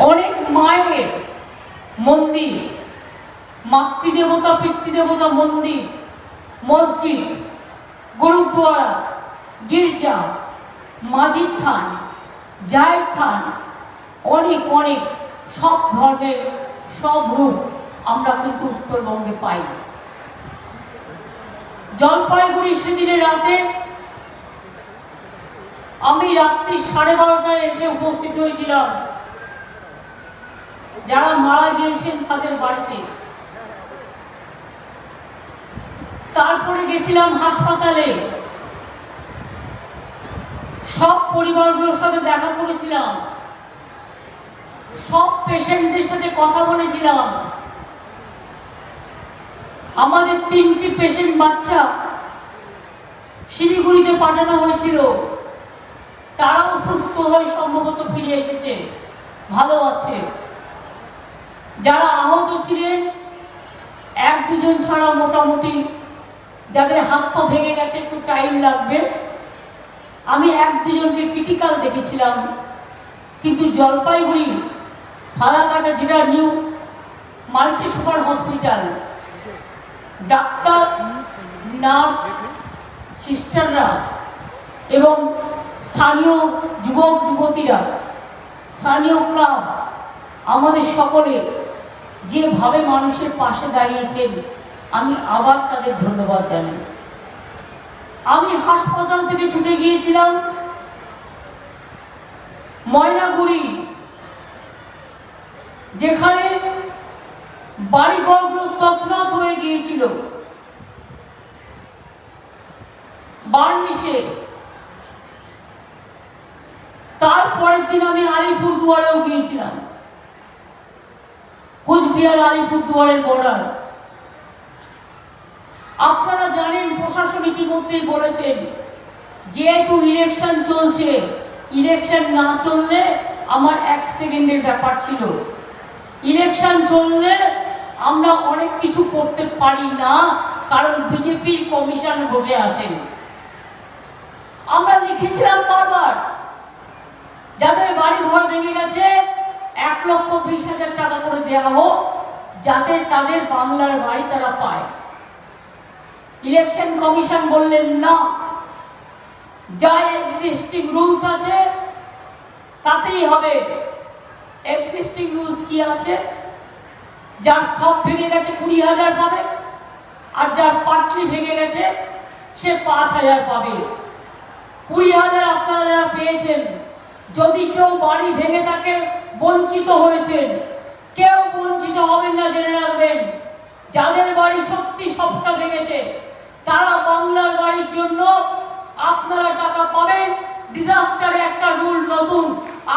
অনেক মায়ের মন্দির, মাতৃদেবতা পিতৃদেবতা মন্দির, মসজিদ, গুরুদ্বারা, গির্জা, মাজিদ থান, জায়ের থান, অনেক অনেক সব ধর্মের সব রূপ আমরা কিন্তু উত্তরবঙ্গে পাই। জলপাইগুড়ি সেদিনের রাতে আমি রাত্রি 12:30টায় এসে উপস্থিত হয়েছিলাম যারা মারা গিয়েছেন তাদের বাড়িতে। তারপরে গেছিলাম হাসপাতালে, সব পরিবারগুলোর সাথে দেখা করেছিলাম, সব পেশেন্টদের সাথে কথা বলেছিলাম। আমাদের 3টি পেশেন্ট বাচ্চা শিলিগুড়িতে পাঠানো হয়েছিল, তারাও সুস্থ হয়ে সম্ভবত ফিরে এসেছে, ভালো আছে। যারা আহত ছিলেন 1-2 জন ছাড়া মোটামুটি যাদের হাত পা ভেঙে গেছে একটু টাইম লাগবে। আমি 1-2 জনকে ক্রিটিক্যাল দেখেছিলাম, কিন্তু জলপাইগুড়ি ফালাকাটা যেটা new multi super hospital, doctor, nurse, সিস্টাররা এবং স্থানীয় যুবক যুবতীরা, স্থানীয় ক্লাব, আমাদের সকলে যেভাবে মানুষের পাশে দাঁড়িয়েছেন, আমি আবার তাদের ধন্যবাদ জানাই। আমি হাসপাতাল থেকে ছুটে গিয়েছিলাম ময়নাগুড়ি, যেখানে বাড়িঘরগুলো তছনছ হয়ে গিয়েছিল বার্নিশে। তারপরের দিন আমি আলিপুরদুয়ারেও গিয়েছিলাম, কুচবিহার আলিপুরদুয়ারের বর্ডার। আপনারা জানেন প্রশাসন ইতিমধ্যেই বলেছেন যেহেতু ইলেকশন চলছে, ইলেকশন না চললে আমার 1 সেকেন্ডের ব্যাপার ছিল, ইলেকশন চললে আমরা অনেক কিছু করতে পারি না, কারণ বিজেপির কমিশন বসে আছেন। আমরা লিখেছিলাম বারবার যাদের বাড়ি ঘর ভেঙে গেছে 1,20,000 টাকা করে দেওয়া হোক, যাতে তাদের বাংলার বাড়ি তারা পায়। ইলেকশন কমিশন বললেন না, যা এক্সিস্টিং রুলস আছে তাতেই হবে। এক্সিস্টিং রুলস কি আছে? যার সব ভেঙে গেছে 20,000 পাবে, আর যার পাটলি ভেঙে গেছে সে 5,000 পাবে। 20,000 আপনারা যারা পেয়েছেন, যদি কেউ বাড়ি ভেঙে থাকে বঞ্চিত হয়েছেন, কেউ বঞ্চিত হবেন না, জেনে রাখবেন। যাদের বাড়ি সত্যি সবটা ভেঙেছে তারা বাংলার বাড়ির জন্য আপনারা টাকা পাবেন। ডিজাস্টারে একটা রুল নতুন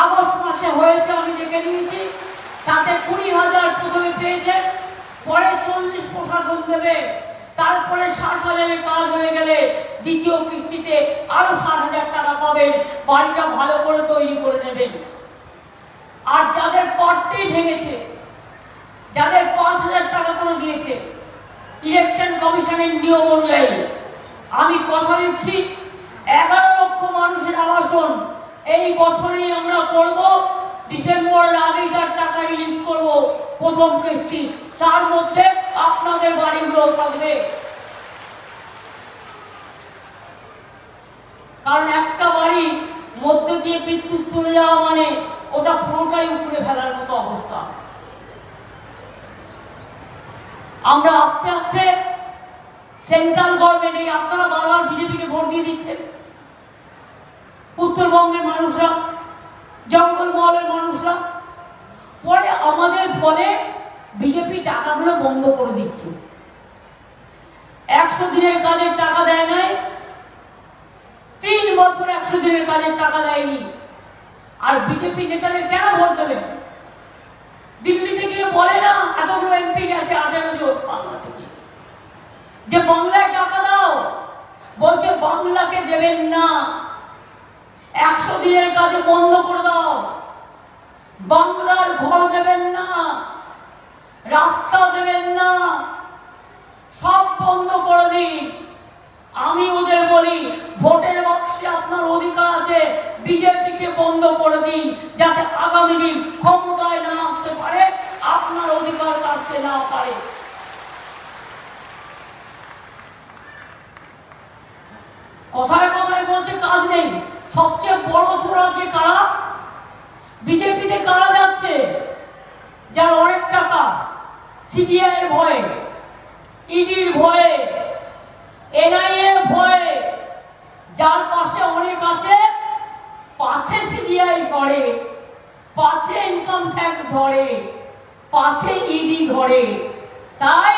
আগস্ট মাসে হয়েছে, আমি দেখে নিয়েছি, তাতে 20,000 প্রথমে পেয়েছে, পরে 40 প্রশাসন দেবে, তারপরে 60,000-এ কাজ হয়ে গেলে দ্বিতীয় কিস্তিতে আরো 60,000 টাকা পাবেন, বাড়িটা ভালো করে তৈরি করে নেবেন। আর যাদের পাট্টি ভেঙেছে, যাদের 5,000 টাকা করে দিয়েছে ইলেকশন কমিশনের নিয়ম অনুযায়ী, আমি কথা দিচ্ছি 11 লক্ষ মানুষের আবাসন এই বছরেই আমরা করব। ডিসেম্বরের আগেই তার টাকা রিলিজ করব, প্রথম কিস্তি, তার মধ্যে আপনাদের বাড়িগুলো থাকবে। কারণ একটা বাড়ি মধ্যে দিয়ে বিদ্যুৎ চলে যাওয়া মানে ওটা পুরোটাই উপরে ফেলার মতো অবস্থা। আমরা আস্তে আস্তে সেন্ট্রাল গভর্নমেন্ট, এই আপনারা বারবার বিজেপিকে ভোট দিয়ে দিচ্ছেন, উত্তরবঙ্গের মানুষরা, জঙ্গলমহলের মানুষরা, পরে আমাদের ফলে বিজেপি টাকাগুলো বন্ধ করে দিচ্ছে। 100 দিনের কাজের টাকা দেয় নাই, 3 বছর 100 দিনের কাজের টাকা দেয়নি। আর বিজেপি নেতাদের কেন ভোট দেবেন? দিল্লি থেকে বলে না, এতগুলো এমপি গেছে 18 জন বাংলা থেকে, যে বাংলায় টাকা দাও, বলছে বাংলাকে দেবেন না, 100 দিনের কাজে বন্ধ করে দাও, বাংলার ঘর দেবেন না, রাস্তা দেবেন না, সব বন্ধ করে দিন। আমি ওদের বলি ভোটের বাক্সে আপনার অধিকার আছে, বিজেপিকে বন্ধ করে দিন, যাতে আগামী দিন ক্ষমতায় যার অনেক টাকা, সিবিআই এর ভয়ে, ইডির ভয়ে, এনআইএ এর ভয়ে, যার পাশে অনেক আছে, পাছে সিবিআই ধরে, পাছে ইনকাম ট্যাক্স ধরে, পাছে ইডি ধরে। তাই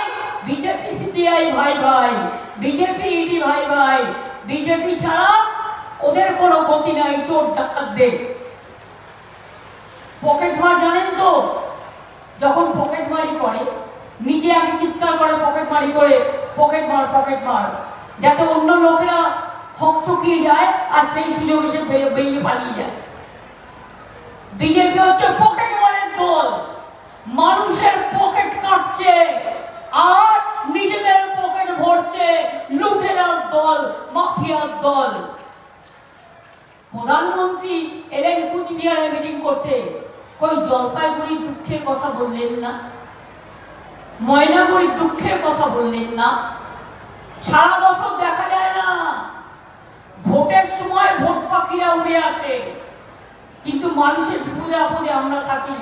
বিজেপি সিবিআই ভাই ভাই, বিজেপি ইডি ভাই ভাই, বিজেপি ছাড়া ওদের কোনো গতি নাই চোর ডাকাতদের। পকেটমার জানেন তো, যখন পকেটমারি করে নিজে আগে চিৎকার করে পকেটমারি করে পকেটমার, যাতে অন্য লোকেরা হকচকিয়ে যায় আর সেই সুযোগে সে বেরিয়ে পালিয়ে যায়। বিজেপি হচ্ছে পকেটমারের দল, মানুষের পকেট কাটছে আর নিজেদের পকেট ভরছে, লুটেরার দল, মাফিয়ার দল। প্রধানমন্ত্রী এলেন কুচবিহারে মিটিং করতে, কই জলপাইগুড়ির দুঃখের কথা বললেন না, ময়নাগুড়ির দুঃখের কথা বললেন না। সারা বছর দেখা যায় না, ভোটের সময় ভোট পাখিরা উড়ে আসে, কিন্তু মানুষের বিপদে আপদে আমরা থাকি।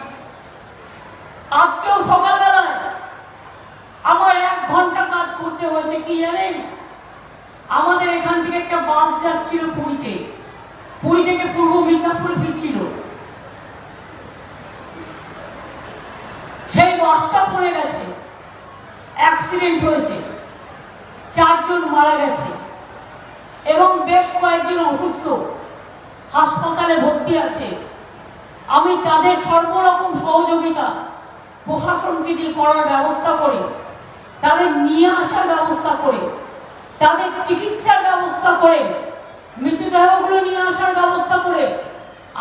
আজকেও সকালবেলায় আমার 1 ঘন্টা কাজ করতে হয়েছে, কি জানেন? আমাদের এখান থেকে একটা বাস যাচ্ছিল পুরীতে, পুরী থেকে পূর্ব মিদনাপুরে ফিরছিল। সেই বাসটা পড়ে গেছে, অ্যাক্সিডেন্ট হয়েছে, 4 জন মারা গেছে এবং বেশ কয়েকজন অসুস্থ, হাসপাতালে ভর্তি আছে। আমি তাদের সর্বরকম সহযোগিতা প্রশাসনকে দিয়ে করার ব্যবস্থা করে, তাদের নিয়ে আসার ব্যবস্থা করে, তাদের চিকিৎসার ব্যবস্থা করে, মৃতদেহগুলো নিয়ে আসার ব্যবস্থা করে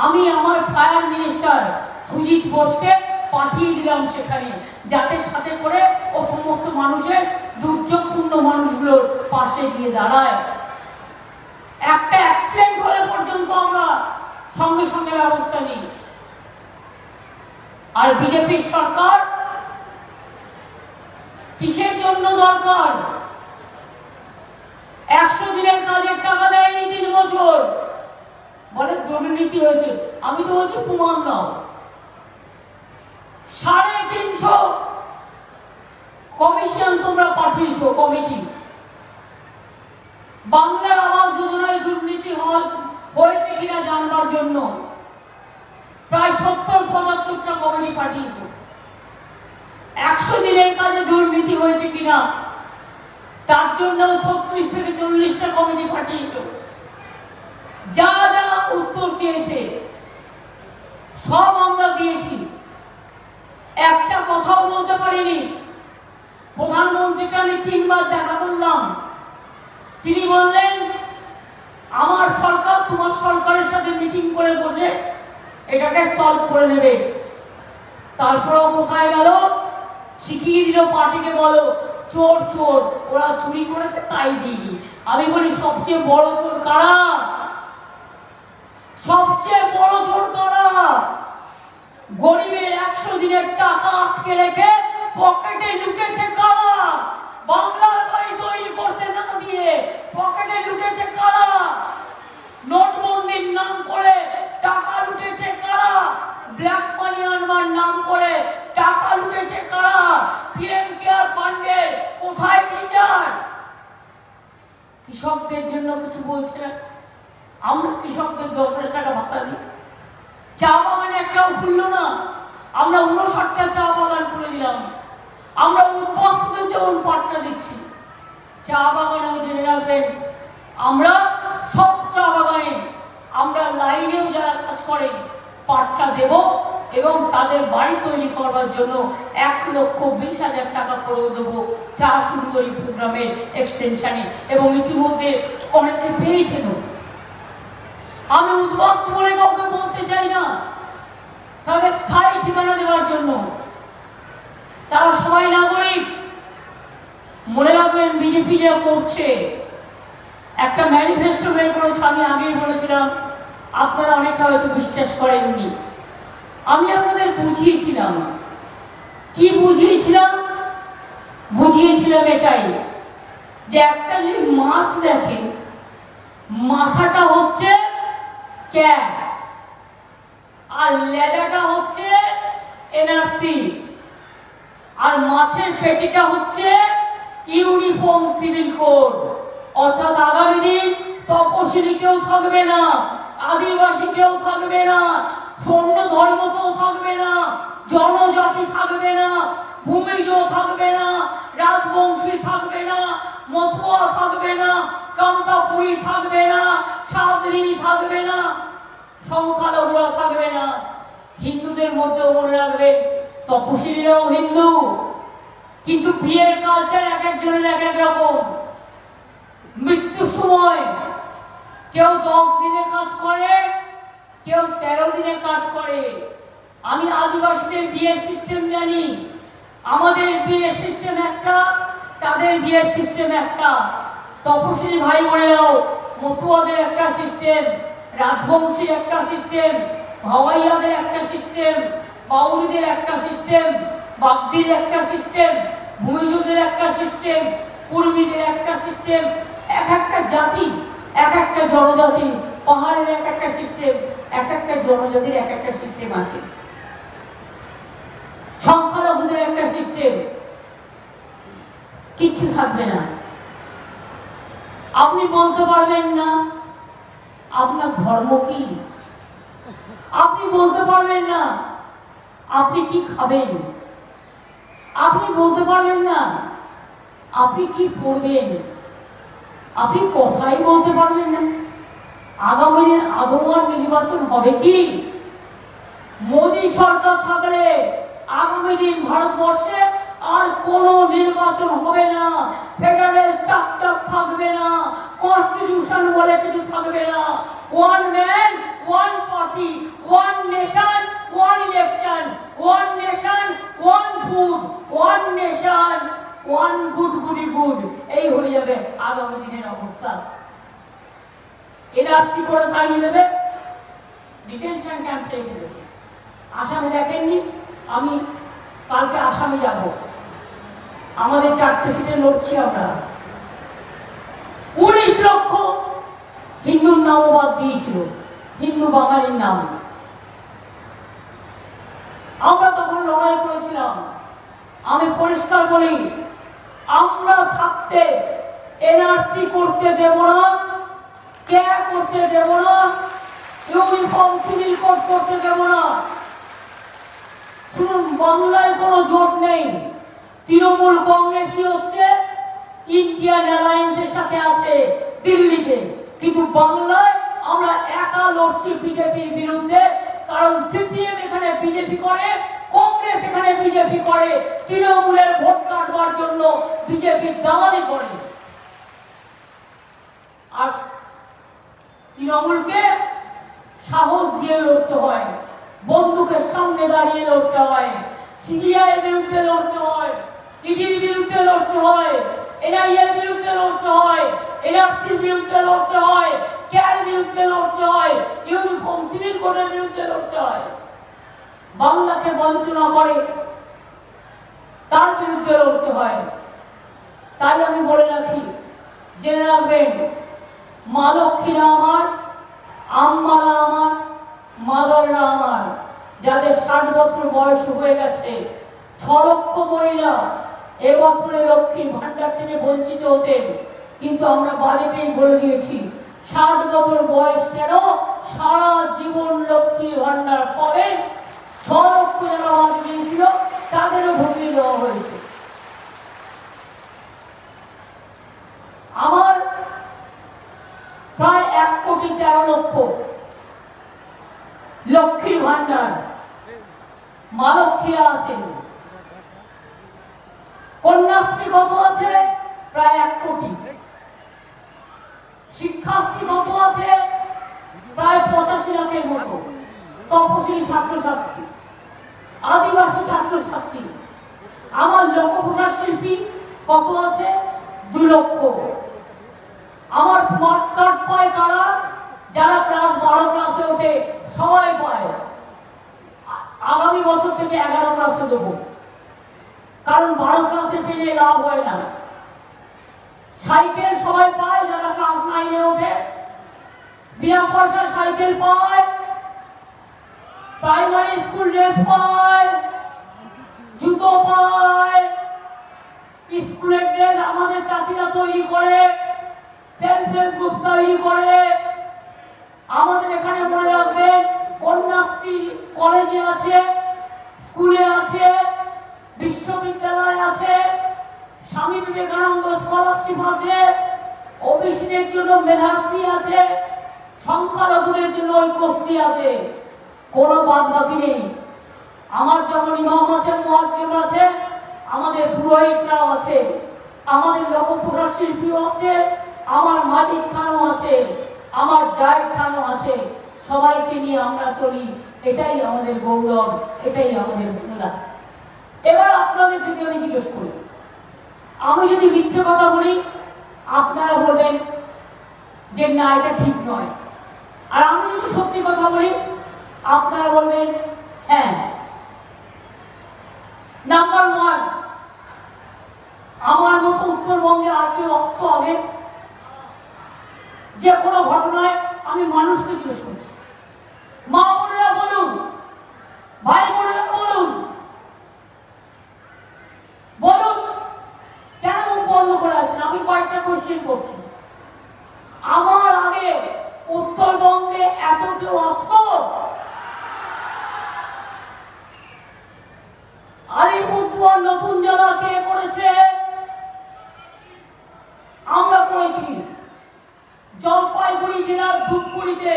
আমি আমার ফায়ার মিনিস্টার সুজিত বোসকে পাঠিয়ে দিলাম সেখানে, যাতে সাথে করে ও সমস্ত মানুষের, দুর্যোগপূর্ণ মানুষগুলোর পাশে গিয়ে দাঁড়ায়। একটা অ্যাক্সিডেন্ট হলে পর্যন্ত আমরা সঙ্গে সঙ্গে ব্যবস্থা নিই। আর বিজেপির সরকার কিসের জন্য দরকার? 100 দিনের কাজের টাকা দেয়নি 3 বছর, বলে দুর্নীতি হয়েছে। আমি তো বলছি প্রমাণ দাও। 350 কমিশন তোমরা পাঠিয়েছো, কমিটি। বাংলার আবাস যোজনায় দুর্নীতি হয়েছে কিনা জানবার জন্য প্রায় 70-75টা কমিটি পাঠিয়েছো। 100 দিনের কাজে দুর্নীতি হয়েছে কিনা তার জন্য 36 থেকে 40টা কমিটি পাঠিয়েছো। যা যা উত্তর চেয়েছে সব আমরা দিয়েছি, একটা কথাও বলতে পারিনি। প্রধানমন্ত্রীকে আমি 3 বার দেখা করলাম, তিনি বললেন আমার সরকার তোমার সরকারের সাথে মিটিং করে বসে এটাকে সলভ করে নেবে। তারপরেও কোথায় গেল? শিখিয়ে দিল পার্টিকে, বলো চোর চোর, ওরা চুরি করেছে তাই দিইনি। আমি বলি সবচেয়ে বড় চোর কারা? সবচেয়ে বড় চোর কারা? গরিবের 100 দিনের টাকা আটকে রেখে পকেটে লুটেছে কারা? বাংলার বাড়ি তৈরি করতে না দিয়ে পকেটে লুটেছে কারা? নোটবন্দির নাম করে টাকা লুটেছে কারা? ব্ল্যাক মানি আনবার নাম করে টাকা লুটেছে কারা? পিএম কেয়ার ফান্ডের কোথায় বিচার? কৃষকদের জন্য কিছু বলছে না। আমরা কৃষকদের 10,000 টাকা ভাতা দিই, চা বাগানে একটাও খুললো না। আমরা 59টা চা বাগান খুলে দিলাম। আমরা উদ্বাস্তুদের যেমন পাট্টা দিচ্ছি, চা বাগানেও জেনে রাখবেন আমরা সব চা বাগানে, আমরা লাইনেও যারা কাজ করেন পাট্টা দেব এবং তাদের বাড়ি তৈরি করবার জন্য 1,20,000 টাকা করে দেবো চা সুন্দরী প্রোগ্রামের এক্সটেনশনে, এবং ইতিমধ্যে অনেকে পেয়েছেন। আমি উদ্বাস্তু বলে কাউকে বলতে চাই না, তাদের স্থায়ী ঠিকানা দেওয়ার জন্য। তারা সবাই নাগরিক। মনে রাখবেন বিজেপি যা করছে, একটা ম্যানিফেস্টো বের করেছে, আমি আগেই বলেছিলাম, আপনারা অনেকটা হয়তো বিশ্বাস করেননি। আমি আপনাদের বুঝিয়েছিলাম। কি বুঝিয়েছিলাম? বুঝিয়েছিলাম এটাই যে একটা যদি মাছ দেখেন, মাথাটা হচ্ছে ক্যাব আর লেজাটা হচ্ছে এনআরসি। আর মাছের পেটিটা হচ্ছে ইউনিফর্ম সিভিল কোড। অর্থাৎ আগামী দিন তপশিলি কেউ থাকবে না, আদিবাসী কেউ থাকবে না, স্বর্ণ ধর্ম কেউ থাকবে না, জনজাতি থাকবে না, ভূমিজ থাকবে না, রাজবংশী থাকবে না, মতুয়া থাকবে না, কামতাপুরী থাকবে না, সাদরি থাকবে না, সংখ্যালঘুরা থাকবে না। হিন্দুদের মধ্যেও মনে রাখবেন তপশিলীরাও হিন্দু, কিন্তু বিয়ের কালচার এক একজনের এক এক রকম। মৃত্যুর সময় কেউ 10 দিনে কাজ করে, কেউ 13 দিনে কাজ করে। আমি আদিবাসীদের বিয়ের সিস্টেম জানি। আমাদের বিয়ের সিস্টেম একটা, তাদের বিয়ের সিস্টেম একটা। তপশিলি ভাই বোনেরাও মতুয়াদের একটা সিস্টেম, রাজবংশীর একটা সিস্টেম, ভাওয়াইয়াদের একটা সিস্টেম, বাউরিদের একটা সিস্টেম, বাগদির একটা সিস্টেম, ভূমিজদের একটা সিস্টেম, কুর্মীদের একটা সিস্টেম। এক একটা জাতি, এক একটা জনজাতি, পাহাড়ের এক একটা সিস্টেম, এক একটা জনজাতির এক একটা সিস্টেম আছে। সংখ্যালঘুদের একটা সিস্টেম। কিচ্ছু থাকবে না। আপনি বলতে পারবেন না আপনার ধর্ম কি, আপনি বলতে পারবেন না আপনি কি খাবেন, আপনি বলতে পারবেন না আপনি কি পড়বেন, আপনি কথাই বলতে পারবেন না। আগামী দিন আদৌ আর নির্বাচন হবে কি? মোদী সরকার থাকলে আগামী দিন ভারতবর্ষে আর কোনো নির্বাচন হবে না, ফেডারেল স্ট্রাকচার থাকবে না, কনস্টিটিউশন বলে কিছু থাকবে না। One man one party, one nation one election, one nation one food, one nation one good goody good. এই হয়ে যাবে আগামী দিনের অবস্থা। এনআরসি করে তাড়িয়ে দেবে, ডিটেনশন ক্যাম্পে রেখে দেবে। আসামে দেখেননি? আমি কালকে আসামে যাব। আমাদের 4টে সিটে লড়ছি আমরা। 19 লক্ষ হিন্দুর নামও বাদ দিয়েছিল, হিন্দু বাঙালির নাম। আমরা তখন লড়াই করেছিলাম। আমি পরিষ্কার বলি, আমরা থাকতে এনআরসি করতে দেব না, কে করতে দেব না, ইউনিফর্ম সিভিল কোড করতে দেব না। শুনুন, বাংলায় কোনো জোট নেই। তৃণমূল কংগ্রেসই হচ্ছে ইন্ডিয়ান অ্যালায়েন্সের সাথে আছে দিল্লিতে, কিন্তু বাংলায় আমরা একা লড়ছি বিজেপির বিরুদ্ধে। কারণ সিপিএম এখানে বিজেপি করে, কংগ্রেস এখানে বিজেপি করে, তৃণমূলের ভোট কাটবার জন্য বিজেপি দালালি করে। আর তৃণমূলকে সাহস দিয়ে লড়তে হয়, বন্দুকের সামনে দাঁড়িয়ে লড়তে হয়, সিবিআই বিরুদ্ধে লড়তে হয়, ইডির বিরুদ্ধে লড়তে হয়, এনআইএর বিরুদ্ধে লড়তে হয়, এনআরসির বিরুদ্ধে লড়তে হয়, কেয়ার বিরুদ্ধে লড়তে হয়, ইউনিফর্ম সিভিল কোডের বিরুদ্ধে লড়তে হয়। বাংলাকে বঞ্চনা করে তার বিরুদ্ধে লড়তে হয়। তাই আমি বলে রাখি, জেনে রাখবেন, মা লক্ষ্মীরা আমার, আম্মারা আমার, মাদাররা আমার। যাদের 60 বছর বয়স হয়ে গেছে, 6 লক্ষ মহিলা এবছরে লক্ষ্মীর ভান্ডার থেকে বঞ্চিত হতেন, কিন্তু আমরা বাজেটেই বলে দিয়েছি 60 বছর বয়স কেন, সারা জীবন লক্ষ্মীর ভান্ডার পাবেন। 6 লক্ষ যারা বাদ দিয়েছিল তাদেরও ঢুকিয়ে দেওয়া হয়েছে। আমার প্রায় 1,13,00,000 লক্ষ্মীর ভান্ডার, মা লক্ষ্মীরা আছেন। কন্যাশ্রী কত আছে? প্রায় 1 কোটি। শিক্ষাশ্রী কত আছে? প্রায় 85 লাখের মতো। তপশিলি ছাত্রছাত্রী, আদিবাসী ছাত্রছাত্রী। আমার লোকপ্রসার শিল্পী কত আছে? 2 লক্ষ। আমার স্মার্ট কার্ড পায় কারা? যারা ক্লাস 12 ক্লাসে ওঠে সবাই পায়। আগামী বছর থেকে 11 ক্লাসে দেবো, কারণ 12 ক্লাসে পেলে লাভ হয় না। সাইকেল সবাই পায় যারা ক্লাস 9-এ ওঠে, বিনা পয়সা সাইকেল পায়, প্রাইমারি স্কুল ড্রেস পায়, জুতো পায়, স্কুলের ড্রেস আমাদের তাঁতিরা তৈরি করে, সেলফ হেল্প গ্রুপ তৈরি করে। আমাদের এখানে মনে রাখবেন কন্যাশ্রী কলেজে আছে, স্কুলে আছে, বিশ্ববিদ্যালয় আছে, স্বামী বিবেকানন্দ স্কলারশিপ আছে, ওবিসিদের জন্য মেধাশ্রী আছে, সংখ্যালঘুদের জন্য ঐক্যশ্রী আছে। কোনো বাদ বাকি নেই। আমার যেমন ইমাম আছে, মুয়াজ্জিন আছে, আমাদের পুরোহিতরাও আছে, আমাদের লোকপ্রসাদ শিল্পীও আছে, আমার মাঝির থানও আছে, আমার জায়ের থানও আছে। সবাইকে নিয়ে আমরা চলি, এটাই আমাদের গৌরব, এটাই আমাদের মূল্য। এবার আপনাদের থেকে আমি জিজ্ঞেস করি, আমি যদি মিথ্যে কথা বলি আপনারা বলবেন যে না এটা ঠিক নয়, আর আমি যদি সত্যি কথা বলি আপনারা বলবেন হ্যাঁ। নাম্বার ওয়ান, আমার মতো উত্তরবঙ্গে আর কেউ অস্ত হবে? যে কোনো ঘটনায় আমি মানুষকে জিজ্ঞেস করছি, মা বোনেরা বলুন, ভাই বোনেরা বলুন, বলুন কেন মুখ বন্ধ করে আছেন? আমি কয়েকটা কোশ্চেন করছি। আমার আগে উত্তরবঙ্গে এত কেউ আসত? আলিপুরদুয়ার নতুন জেলা কে করেছে? আমরা করেছি। জলপাইগুড়ি জেলার ধূপগুড়িতে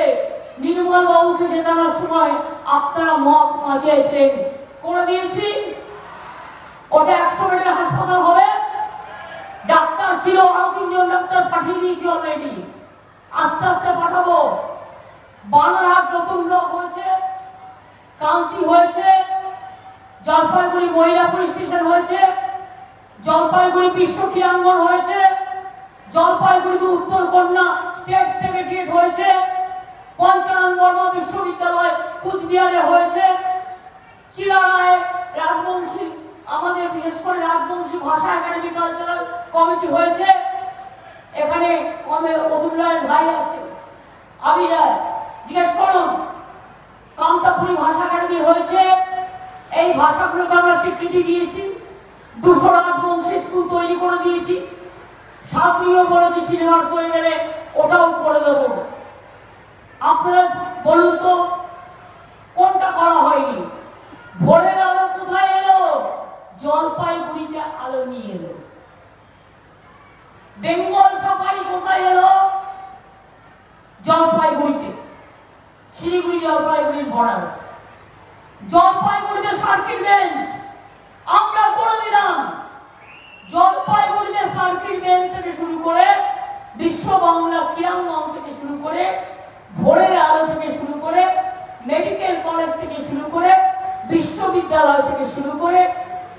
নির্মল বাবুকে জেতানোর সময় আপনারা মহকুমা চেয়েছেন, করে দিয়েছি। ওটা 100 বেডের হাসপাতাল হবে, ডাক্তার ছিল, আরো 3 জন ডাক্তার পাঠিয়ে দিয়েছি অলরেডি, আস্তে আস্তে পাঠাবো। বানারহাট নতুন ব্লক হয়েছে, কান্তি হয়েছে, জলপাইগুড়ি মহিলা পুলিশ স্টেশন হয়েছে, জলপাইগুড়ি বিশ্ব ক্রীড়াঙ্গন হয়েছে, জলপাইগুড়িতে উত্তর কন্যা স্টেট সেক্রেটারিয়েট হয়েছে, পঞ্চানন বর্মা বিশ্ববিদ্যালয় কুচবিহারে হয়েছে, চিরালায় রাজবংশী, আমাদের বিশেষ করে রাজবংশী ভাষা একাডেমি কালচারাল কমিটি হয়েছে। এখানে অতুল্লাহের ভাই আছে আবির রায়, জিজ্ঞেস করুন। কামতাপুরি ভাষা একাডেমি হয়েছে, এই ভাষাগুলোকে আমরা স্বীকৃতি দিয়েছি। 200 রাজবংশী স্কুল তৈরি করে দিয়েছি। ছাত্রীও বলেছি সিনেমার হয়ে গেলে ওটাও করে দেব। আপনারা বলুন তো কোনটা করা হয়নি? ভোরের আলো কোথায় এলো? জলপাইগুড়িতে আলো নিয়ে এলো। বেঙ্গল সাফারি কোথায় এলো? জলপাইগুড়িতে, শিলিগুড়ি জলপাইগুড়ির বর্ডার। জলপাইগুড়িতে সার্কিট বেঞ্চ আমরা করে দিলাম। জলপাইগুড়িতে সার্কিট বেঞ্চ থেকে শুরু করে বিশ্ব বাংলা ক্রীড়াঙ্গন থেকে শুরু করে ভোরের আলো থেকে শুরু করে মেডিকেল কলেজ থেকে শুরু করে বিশ্ববিদ্যালয় থেকে শুরু করে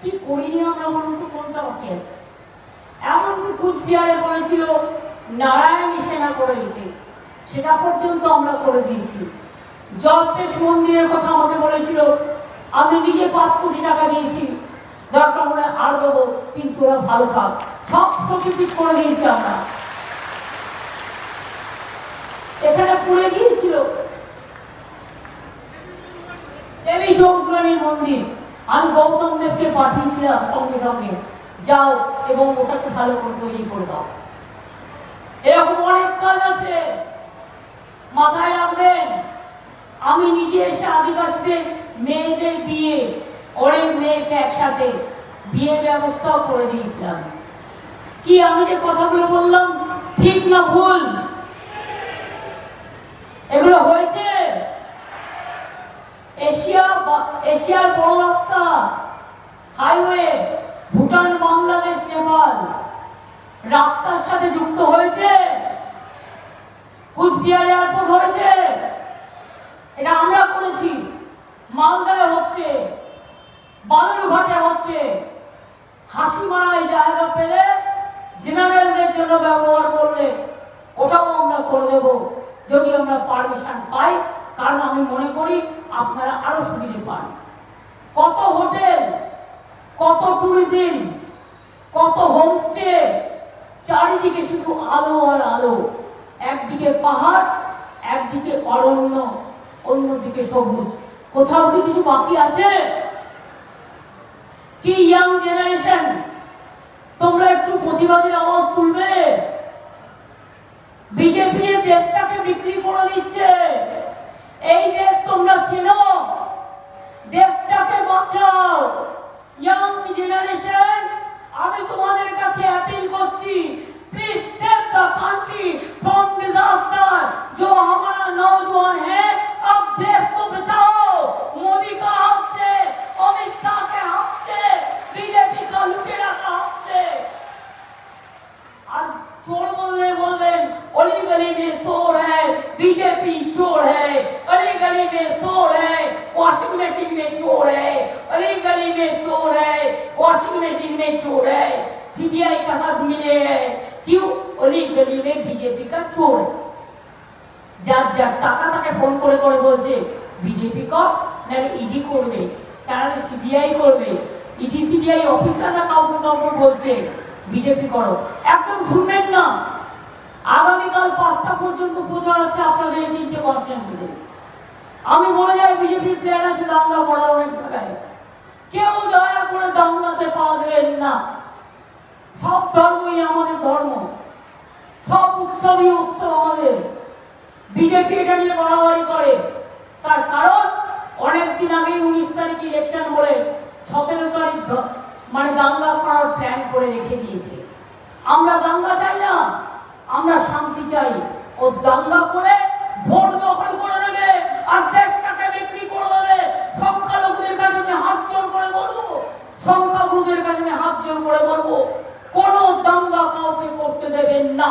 কি করিনি আমরা? বলুন তো কোনটা বাকি আছে? এমনকি কুচবিহারে বলেছিল নারায়ণী সেনা করে দিতে, সেটা পর্যন্ত আমরা করে দিয়েছি। জল্পেশ মন্দিরের কথা আমাকে বলেছিল, আমি নিজে 5 কোটি টাকা দিয়েছি, দরকার হলে আর দেবো, কিন্তু ওরা ভালো থাক। সব শক্তিপীঠ করে দিয়েছি আমরা। এখানে পুড়ে গিয়েছিল দেবী চৌধুরানীর মন্দির, আমি গৌতম দেবকে পাঠিয়েছিলাম সঙ্গে সঙ্গে, যাও এবং ওটাকে ভালো করে তৈরি করে দাও। এরকম অনেক কাজ আছে, মাথায় রাখবেন। আমি নিজে এসে আদিবাসীদের মেয়েদের বিয়ে, অনেক মেয়েকে একসাথে বিয়ের ব্যবস্থাও করে দিয়েছিলাম। কি আমি যে কথাগুলো বললাম ঠিক না ভুল? এগুলো হয়েছে। এশিয়ার বড় রাস্তা হাইওয়ে ভুটান, বাংলাদেশ, নেপাল রাস্তার সাথে যুক্ত হয়েছে। কুচবিহার এয়ারপোর্ট হয়েছে, এটা আমরা করেছি। মালদায় হচ্ছে, বালুরঘাটে হচ্ছে। হাসিমারায় জায়গা পেলে জেনারেলদের জন্য ব্যবহার করলে ওটাও আমরা করে দেব, যদি আমরা পারমিশন পাই। কারণ আমি মনে করি আপনারা আরো সুবিধে পান। কত হোটেল, কত ট্যুরিজম, কত হোমস্টে, চারিদিকে শুধু আলো আর আলো। একদিকে পাহাড়, একদিকে অরণ্য, অন্যদিকে সবুজ। কোথাও কি কিছু বাকি আছে? কি ইয়াং জেনারেশন তোমরা একটু প্রতিবাদের আওয়াজ তুলবে। বিজেপি দেশটাকে বিক্রি করে দিচ্ছে। এই দেশ তোমরা চেনো, দেশটাকে বাঁচাও। ইয়াং জেনারেশন, আমি তোমাদের কাছে অ্যাপিল করছি, please save the country from disaster. जो हमारा नौजवान है, अब देश को बचाओ। मोदी का हाथ से, अमित शाह के हाथ से, बीजेपी का लुटेरा का हाथ से। और चोर बोलें अली गली में शोर है, बीजेपी चोर है। अली गली में शोर है, वॉशिंग मशीन में चोर है। अली गली में शोर है, वॉशिंग मशीन में चोर है। सीबीआई का साथ मिले हैं, क्यों? अली गली में बीजेपी का चोर है। যার যার টাকা তাকে ফোন করে করে বলছে বিজেপি কর, নাহলে ইডি করবে, তাহলে সিবিআই করবে। ইডি সিবিআই অফিসাররা কাউকে কাউকে বলছে বিজেপি করো। একদম শুনবেন না। আগামীকাল 5টা পর্যন্ত প্রচার আছে আপনাদের এই 3টে কনস্টিটিউয়েন্সিতে। আমি বলে যাই, বিজেপির প্ল্যান আছে দাঙ্গা করার অনেক জায়গায়। কেউ দয়া করে দাঙ্গাতে পা দেবেন না। সব ধর্মই আমাদের ধর্ম, সব উৎসবই উৎসব আমাদের। বিজেপি এটা নিয়ে বাড়াবাড়ি করে, তার কারণ অনেকদিন আগে 19 তারিখ ইলেকশন বলে 17 তারিখ মানে দাঙ্গা করার প্ল্যান করে রেখে দিয়েছে। আমরা দাঙ্গা চাই না, আমরা শান্তি চাই। ও দাঙ্গা করে ভোট দখল করে নেবে আর দেশটাকে বিক্রি করে দেবে। সংখ্যালঘুদের কাছে আমি হাত জোর করে বলবো, সংখ্যাগুরুদের কাছে আমি হাত জোর করে বলবো, কোনো দাঙ্গা কাউকে করতে দেবেন না।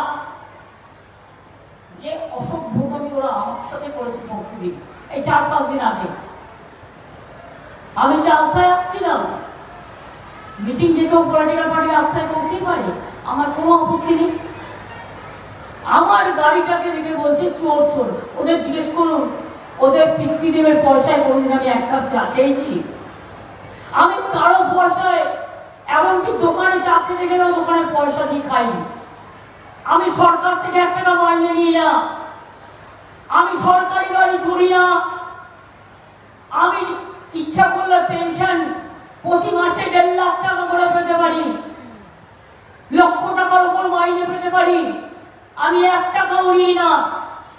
যে অসভ্যতামি ওরা আমার সাথে করেছে পরশুদিন, এই 4-5 দিন আগে। আমি চালসায় আসছিলাম, মিটিং যে কেউ পলিটিক্যাল পার্টি রাস্তায় করতেই পারে, আমার কোনো আপত্তি নেই। আমার গাড়িটাকে দেখে বলছে চোর চোর। ওদের জিজ্ঞেস করুন, ওদের পিতৃদেবের পয়সায় কোনদিন আমি 1 কাপ চা খেয়েছি? আমি কারো পয়সায়, এমনকি দোকানে চা খেতে গেলেও দোকানে পয়সা দিয়ে খাই। আমি সরকার থেকে 1 টাকা মাইনে নিই না, আমি সরকারি গাড়ি চড়ি না। আমি ইচ্ছা করলে পেনশন প্রতি মাসে 1.5 লাখ টাকা করে পেতে পারি, লক্ষ টাকার উপর মাইনে পেতে পারি। আমি 1 টাকাও নিই না,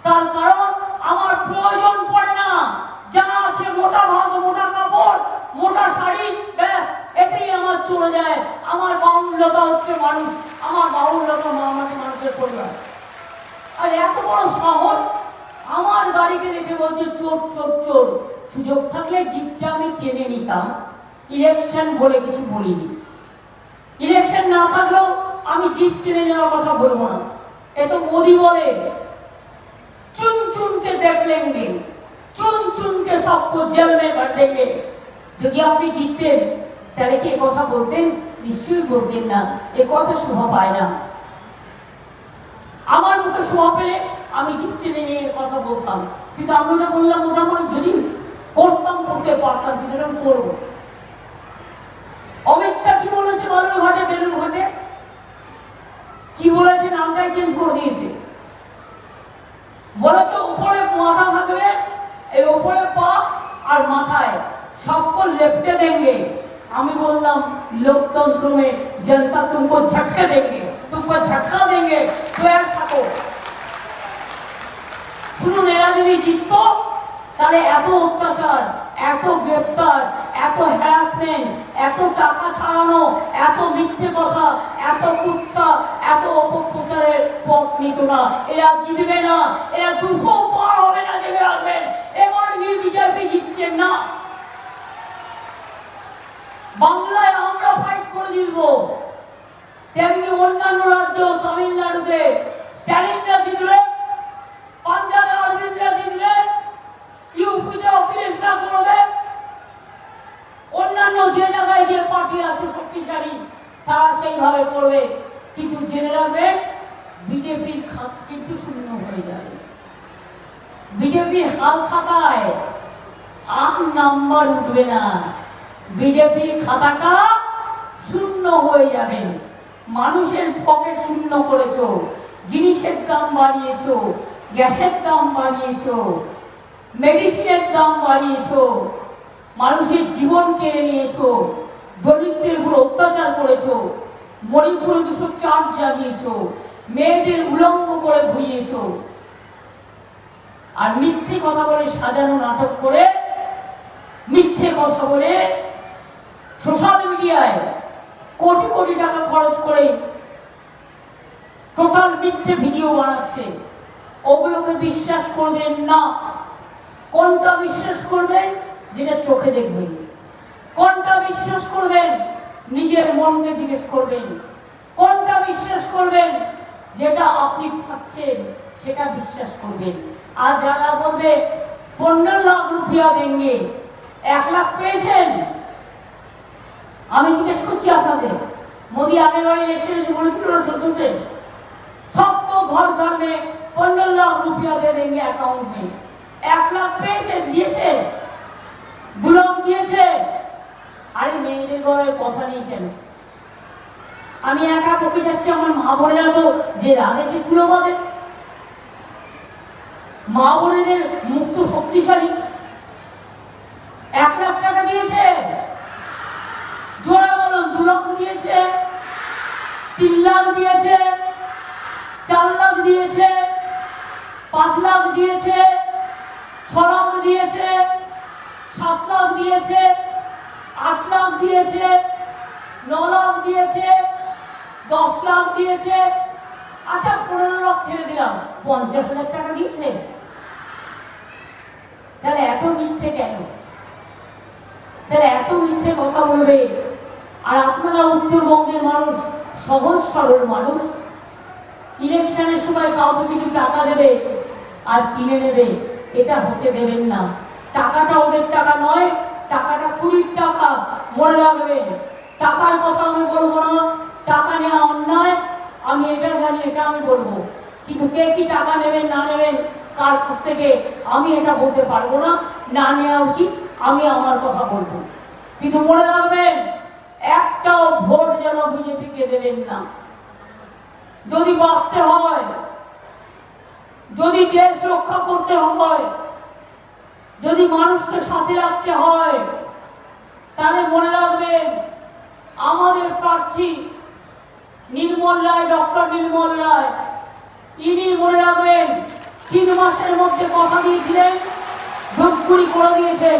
তার কারণ আমার প্রয়োজন পড়ে না। যা আছে মোটা ভাত, মোটা কাপড়, মোটা শাড়ি, ব্যাস এতেই আমার চলে যায়। আমার বাহুল্যতা হচ্ছে মানুষ, আমার বাহুল্যতা আমাকে মানুষের পরিবার। আর এত বড় সাহস, আমার গাড়িকে দেখে বলছে চোর চোর চোর। সুযোগ থাকলে জিপটা আমি কিনে নিতাম, ইলেকশন বলে কিছু বলিনি। ইলেকশন না থাকলেও আমি জিপ কিনে নেওয়ার কথা বলবো না। এ তো মোদি বলে চুন চুনকে দেখ লেंगे, চুন চুনকে সবকো জেল মে ভর দেंगे। যদি আপনি জিততেন তাহলে কি কথা বলতেন? নিশ্চয়ই বলতেন না। এ কথা শোভা পায় না। আমার মুখে শোভা পেলে আমি জিপ টেনে নিয়ে কথা বলতাম, কিন্তু আমি ওটা বললাম, ওটা আমি যদি করতাম করতে পারতাম, কিন্তু এরকম করবো। অমিত শাহ কি বলেছে বালুরঘাটে, বেলুরঘাটে কি বলেছে? নামটাই চেঞ্জ করে দিয়েছে। বলেছে উপরে মাথা থাকবে, এই উপরে পা আর মাথায় सबको लेफ्टे देंगे। আমি বললাম लोकतंत्र में जनता तुमको झटके देंगे, तुमको झटका देंगे, तैयार থাকো। শুনুন, এরা যদি জিততো তাহলে এত অত্যাচার, এত গ্রেফতার, এত হ্যারাসমেন্ট, এত টাকা ছাড়ানো, এত মিথ্যে কথা, এত কুৎসা, এত অপপ্রচারের পথ নিত না। এরা জিতবে না, এরা 200 পার হবে না দেবে আসবেন। এবার বিজেপি জিতছেন না। বাংলায় আমরা ফাইট করে জিতবো, তেমনি অন্যান্য রাজ্য, তামিলনাড়ুতে স্ট্যালিনরা জিতলে, পাঞ্জাবে অরবিন্দরা জিতলে, ইউপিতে অখিলেশরা করবে, অন্যান্য যে জায়গায় যে পার্টি আছে শক্তিশালী তারা সেইভাবে করবে। কিন্তু জেনে রাখবেন, বিজেপির খাতা কিন্তু শূন্য হয়ে যাবে। বিজেপির হাল খাতায় আর নাম্বার উঠবে না, বিজেপির খাতাটা শূন্য হয়ে যাবে। মানুষের পকেট শূন্য করেছো, জিনিসের দাম বাড়িয়েছো, গ্যাসের দাম বাড়িয়েছো, মেডিসিনের দাম বাড়িয়েছো, মানুষের জীবন কেড়ে নিয়েছো, দরিদ্রের উপর অত্যাচার করেছো। মণিপুরে 204 জ্বালিয়েছ, মেয়েদের উলঙ্গ করে ঘুরিয়েছ, আর মিথ্যে কথা বলে সাজানো নাটক করে, মিথ্যে কথা বলে সোশ্যাল মিডিয়ায় কোটি কোটি টাকা খরচ করে টোটাল মিথ্যে ভিডিও বানাচ্ছে। ওগুলোকে বিশ্বাস করবেন না। কোনটা বিশ্বাস করবেন? যেটা চোখে দেখবেন। কোনটা বিশ্বাস করবেন? নিজের মনকে জিজ্ঞেস করবেন। কোনটা বিশ্বাস করবেন? যেটা আপনি পাচ্ছেন সেটা বিশ্বাস করবেন। আর যারা বলবে 15 লাখ রুপিয়া দেंगे, 1 লাখ পেয়েছেন, আমি জিজ্ঞেস করছি আপনাদের, মোदी আগের বার ইলেকশন এসে বলেছিল না 14তে, सबको घर घर में 15 लाख रुपया दे देंगे अकाउंट में। 1 लाख পেয়েছে, দিয়েছে, 2 লাখ দিয়েছে। আরে মেয়েদের ঘরে কথা নেই কেন? আমি একা পকে যাচ্ছি, আমার মা বোনেরা তো যে আদেশে ছিল বাদে, মা বোনেদের মুখ তো শক্তিশালী। 1 লাখ টাকা দিয়েছে, জোরে বলুন। 2 লাখ দিয়েছে, 3 লাখ দিয়েছে, 4 লাখ দিয়েছে, 5 লাখ দিয়েছে, 6 লাখ দিয়েছে, 7 লাখ দিয়েছে, 8 লাখ দিয়েছে, 9 লাখ দিয়েছে, 10 লাখ দিয়েছে। আচ্ছা 15 লাখ ছেড়ে দিলাম, 50,000 টাকা দিয়েছে। তাহলে এত মিথ্যে কেন? তাহলে এত মিথ্যে কথা বলবে? আর আপনারা উত্তরবঙ্গের মানুষ, সহজ সরল মানুষ, ইলেকশনের সময় কাউকে কিছু টাকা দেবে আর কিনে নেবে, এটা হতে দেবেন না। টাকাটা ওদের টাকা নয়, টাকাটা চুরির টাকা, মনে রাখবেন। টাকার কথা আমি বলবো না, টাকা নেওয়া অন্যায়, আমি এটা জানি, এটা আমি বলবো। কিন্তু কে কি টাকা নেবেন না নেবেন কার কাছ থেকে আমি এটা বলতে পারবো না। না নেওয়া উচিত, আমি আমার কথা বলবো। কিন্তু মনে রাখবেন, একটাও ভোট যেন বিজেপিকে দেবেন না। যদি বাঁচতে হয়, যদি দেশ রক্ষা করতে হয়, যদি মানুষকে সাথে রাখতে হয়, তাহলে মনে রাখবেন আমাদের প্রার্থী নির্মল রায়, ডক্টর নির্মল রায়, ইনি মনে রাখবেন 3 মাসের মধ্যে কথা দিয়েছিলেন, ধূপগুড়ি করে দিয়েছেন,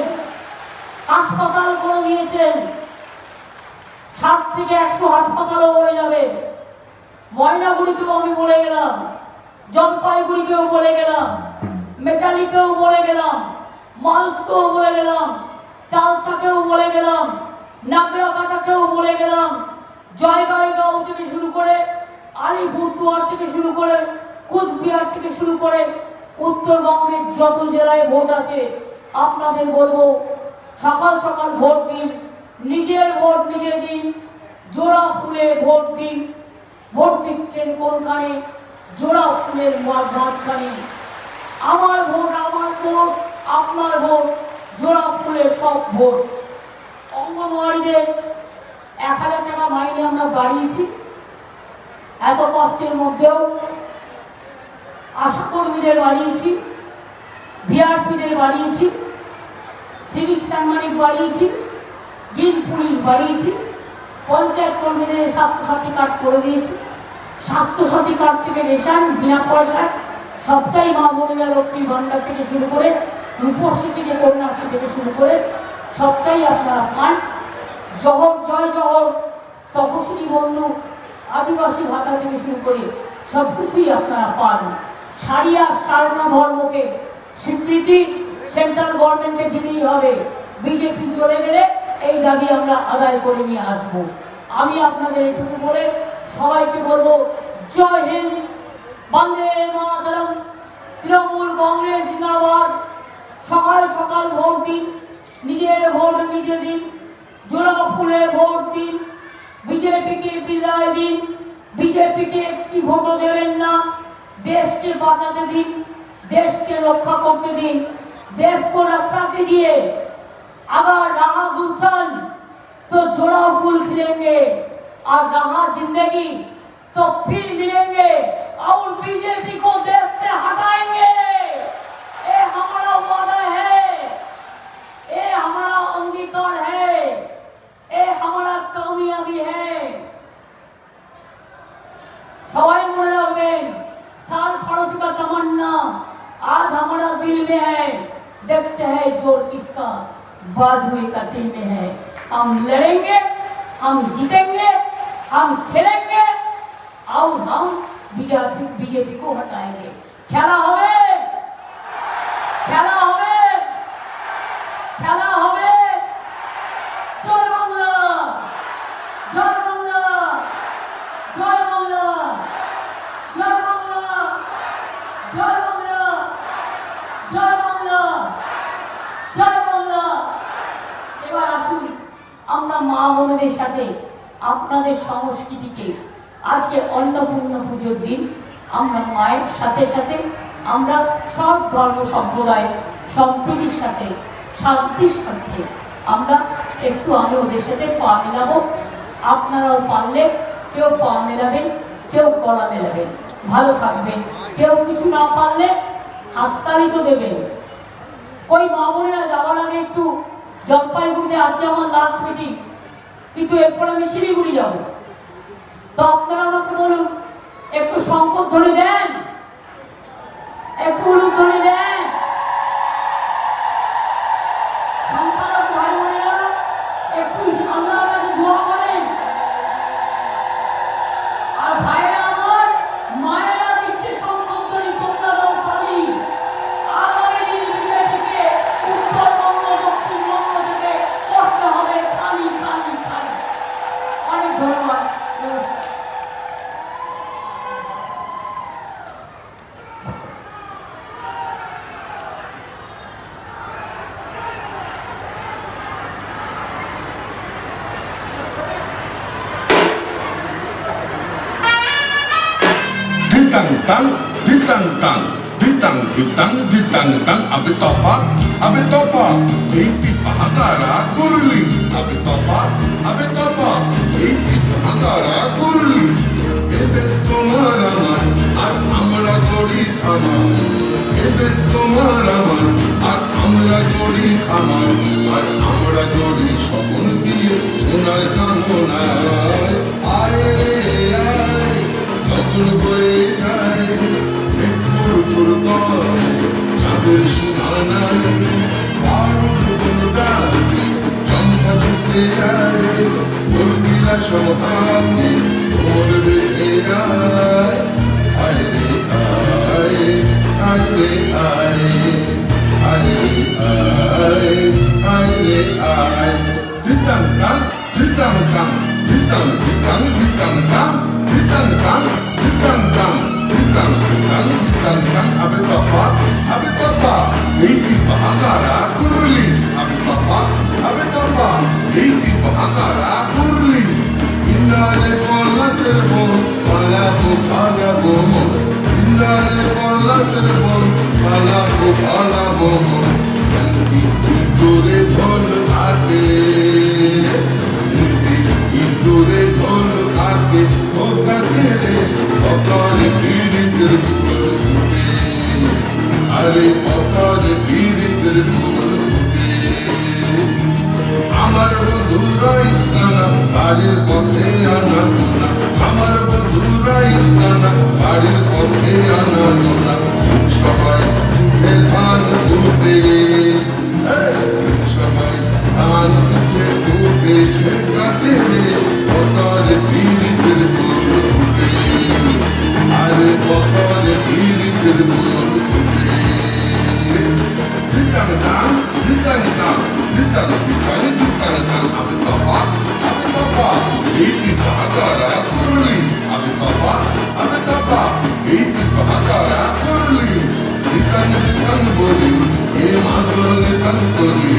হাসপাতাল করে দিয়েছেন, 60 থেকে 100 হাসপাতালও হয়ে যাবে। ময়নাগুড়িতেও আমি বলে গেলাম, জলপাইগুড়িকেও বলে গেলাম, মেটালিকেও বলে গেলাম, মালসকেও বলে গেলাম, চালসাকেও বলে গেলাম, নাগরাকাটাকেও বলে গেলাম, জয়গাঁও থেকে শুরু করে, আলিপুরদুয়ার থেকে শুরু করে, কুচবিহার থেকে শুরু করে উত্তরবঙ্গের যত জেলায় ভোট আছে, আপনাদের বলবো সকাল সকাল ভোট দিন, নিজের ভোট নিজে দিন, জোড়া ফুলে ভোট দিন। ভোট দিচ্ছেন কোনখানে? জোড়া ফুলের মাঝখানে। আমার ভোট আমার ভোট, আপনার ভোট, জোড়া ফুলের সব ভোট। অঙ্গনওয়াড়িদের 1000 টাকা মাইনে আমরা বাড়িয়েছি, এত কষ্টের মধ্যেও। আশাকর্মীদের বাড়িয়েছি, ভিআরপিদের বাড়িয়েছি, সিভিক সাংবাদিক বাড়িয়েছি, গ্রিন পুলিশ বাড়িয়েছি, পঞ্চায়েত কর্মীদের স্বাস্থ্যসাথী কার্ড করে দিয়েছি। স্বাস্থ্যসাথী কার্ড থেকে রেশন বিনা পয়সায় সবটাই মা বোনেরা লক্ষ্মী ভান্ডার থেকে শুরু করে, রূপশ্রী থেকে কন্যাশ্রী থেকে শুরু করে সবটাই আপনারা পান। জহর, জয় জহর, তপশিলি বন্ধু, আদিবাসী ভাতা থেকে শুরু করে সব কিছুই আপনারা পান। সারিয়া সারনা ধর্মকে স্বীকৃতি সেন্ট্রাল গভর্নমেন্টকে দিতেই হবে। বিজেপি চলে গেলে এই দাবি আমরা আদায় করে নিয়ে আসব। আমি আপনাদের এটুকু বলে সবাইকে বলবো, জয় হিন্দ, বন্দে মাতরম, তৃণমূল কংগ্রেস জিন্দাবাদ। সকাল সকাল ভোট দিন, নিজের ভোট নিজে দিন, জোড়া ফুলে ভোট দিন, বিজেপিকে বিদায় দিন। বিজেপিকে একটি ভোটও দেবেন না। देश के बचाते दिन, देश के रक्षा करते दिन, देश को रक्षा कीजिए। अगर रहा गुलशन तो जोड़ा फूल खिलेंगे, और रहा जिंदगी तो फिर मिलेंगे और बीजेपी को देश से हटाएंगे। ये हमारा वादा है, ये हमारा अंगीकार है, ये हमारा कामयाबी है। धरती में है। हम लड़ेंगे, हम जीतेंगे, हम खेलेंगे और हम बीजेपी को हटाएंगे। खेला হবে, খেলা হবে, খেলা হবে। জয় বাংলা, জয় বাংলা, জয় বাংলা, জয় বাংলা, জয় বাংলা, জয় বাংলা, জয় বাংলা। এবার আসুন আমরা মা বোনদের সাথে আপনাদের সংস্কৃতিকে, আজকে অন্নপূর্ণা পুজোর দিন আমরা মায়ের সাথে সাথে আমরা সব ধর্ম সম্প্রদায় সম্প্রীতির সাথে শান্তির সাথে আমরা একটু আমি ওদের সাথে পা মেলাবো। আপনারাও পারলে কেউ পা মেলাবেন, কেউ গলা মেলাবেন, ভালো থাকবেন। কেউ কিছু না পারলে হাততালি তো দেবেন। ওই মা বোনেরা যাওয়ার আগে একটু জলপাইগুড়িতে আজকে আমার লাস্ট মিটিং, কিন্তু এরপর আমি শিলিগুড়ি যাব। তো আপনারা আমাকে বলুন, একটু শঙ্করধ্বনি দেন, একটু উলুধ্বনি দেন। সংখ্যালঘু ভাই বোনেরা একটু আল্লাহর কাছে দোয়া করেন। আর ভাইরা আমার, মায়েরা দিচ্ছে শঙ্করধ্বনি, তোমরা দাও তালি। আগামী দিন বিজেপিকে উত্তরবঙ্গ দক্ষিণবঙ্গ থেকে করতে হবে খালি খালি খালি। অনেক ধন্যবাদ, নমস্কার। Ditang-tang, ditang-tang, ditang-ditang, ditang-tang, abe topa, eiti pahagara kurli, abe topa, eiti pahagara kurli. Edes tomar amar, ar amra gori khamar. Edes tomar amar, ar amra gori khamar, ar amra gori shopon diye sonar kanonay. Aye re aye, যখন বয়ে যায় মেঘপুর দুর্গমে চাঁদের সীমানায়, বারুণ বনরাতে চম্পা ছুটে আয়, কলকিলা সমহাতে ভোর বেঁধে আয়। আয় রে আয়, আয় রে আয়, আয় রে আয়, আয় রে আয়। ditang-tang, ditang-tang, ditang-ditang, ditang-tang, ditang-tang, ditang-tang, ditang-ditang, ditang-tang, abe topa, eiti pahagara kurli, abe topa, eiti pahagara kurli. Innare kolla serfon, kala bo, innare kolla serfon, kala bo, kandi dure dhol aate, dure dhol aate, okate okale piritir phul phute, are okale piritir phul phute. আমার বন্ধুরাই কানা বাড়ির পথে আনা গোনা, আমার বন্ধুরাই কানা বাড়ির পথে আনা গোনা। সবাই উঠে ধান তুলতে, সবাই ধান উঠে উঠে কাটে পতরে পীড়িতের ফুল ফুটে, আরে পতরে পীড়িতের ফুল ফুটে। ditang-tang, ditang-tang, ditang-ditang, ditang-tang, abe topa, eiti pahagara kurli, abe topa, eiti pahagara kurli. Ditang-ditang boli, e matole tang toli,